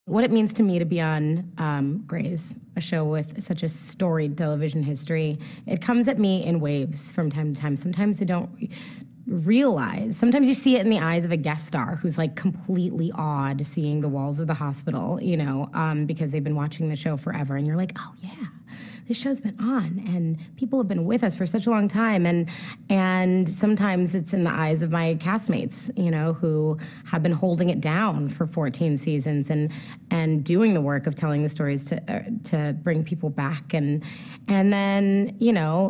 What it means to me to be on Grey's, a show with such a storied television history, it comes at me in waves from time to time. Sometimes I don't realize. Sometimes you see it in the eyes of a guest star who's like completely awed seeing the walls of the hospital, because they've been watching the show forever. And you're like, oh yeah, this show's been on and people have been with us for such a long time. And sometimes it's in the eyes of my castmates, who have been holding it down for 14 seasons and doing the work of telling the stories to bring people back. And then,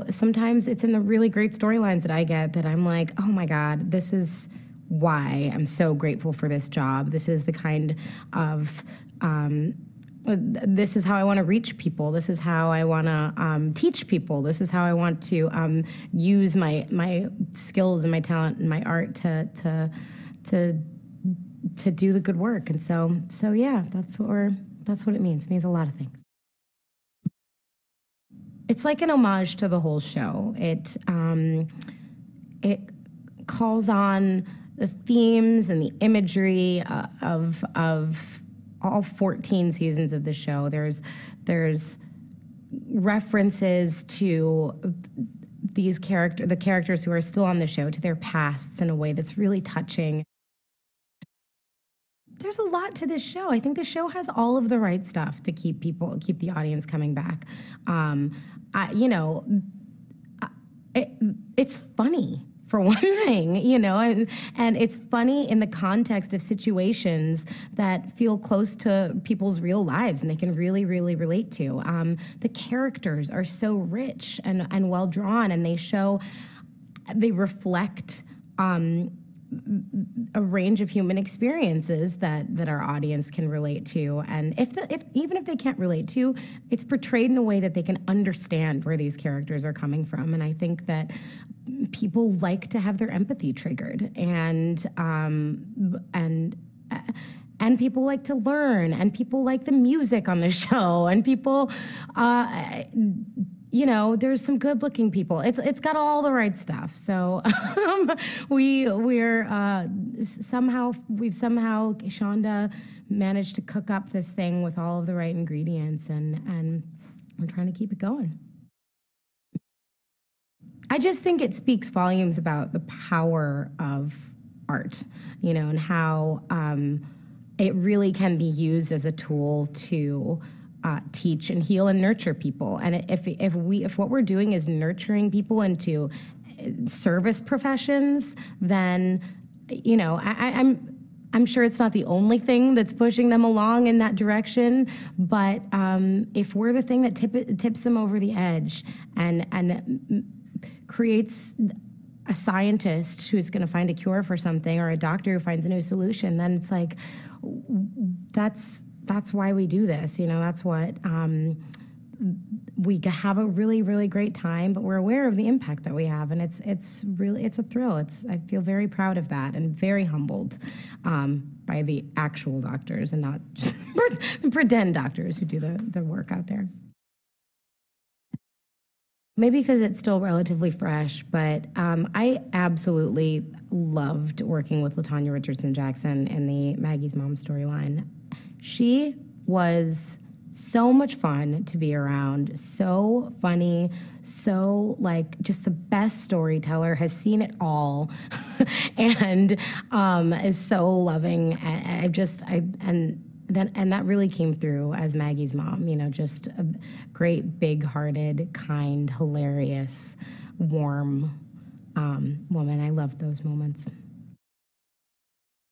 sometimes it's in the really great storylines that I get that I'm like, oh my God, this is why I'm so grateful for this job. This is the kind of, this is how I want to reach people. This is how I want to teach people. This is how I want to use my skills and my talent and my art to do the good work. And so yeah, that's what it means. It means a lot of things. It's like an homage to the whole show. It calls on the themes and the imagery of all 14 seasons of the show. There's references to the characters who are still on the show, to their pasts in a way that's really touching. There's a lot to this show. I think the show has all of the right stuff to keep the audience coming back. It's funny, for one thing, and it's funny in the context of situations that feel close to people's real lives and they can really, really relate to. The characters are so rich and well drawn, and they reflect a range of human experiences that our audience can relate to. And even if they can't relate to, it's portrayed in a way that they can understand where these characters are coming from. And I think that people like to have their empathy triggered, and people like to learn, and people like the music on the show, and people there's some good-looking people. It's got all the right stuff. So we've somehow Shonda managed to cook up this thing with all of the right ingredients, and we're trying to keep it going. I just think it speaks volumes about the power of art, and how it really can be used as a tool to teach and heal and nurture people. And if what we're doing is nurturing people into service professions, then I'm sure it's not the only thing that's pushing them along in that direction. But if we're the thing that tips them over the edge and creates a scientist who's going to find a cure for something, or a doctor who finds a new solution, then it's like that's why we do this. That's what we have a really, really great time, but we're aware of the impact that we have, and it's a thrill. I feel very proud of that and very humbled by the actual doctors and not just the pretend doctors who do the work out there. Maybe because it's still relatively fresh, but I absolutely loved working with LaTanya Richardson Jackson in the Maggie's Mom storyline. She was so much fun to be around, so funny, so just the best storyteller, has seen it all, and is so loving. And that really came through as Maggie's mom. Just a great, big-hearted, kind, hilarious, warm woman. I loved those moments.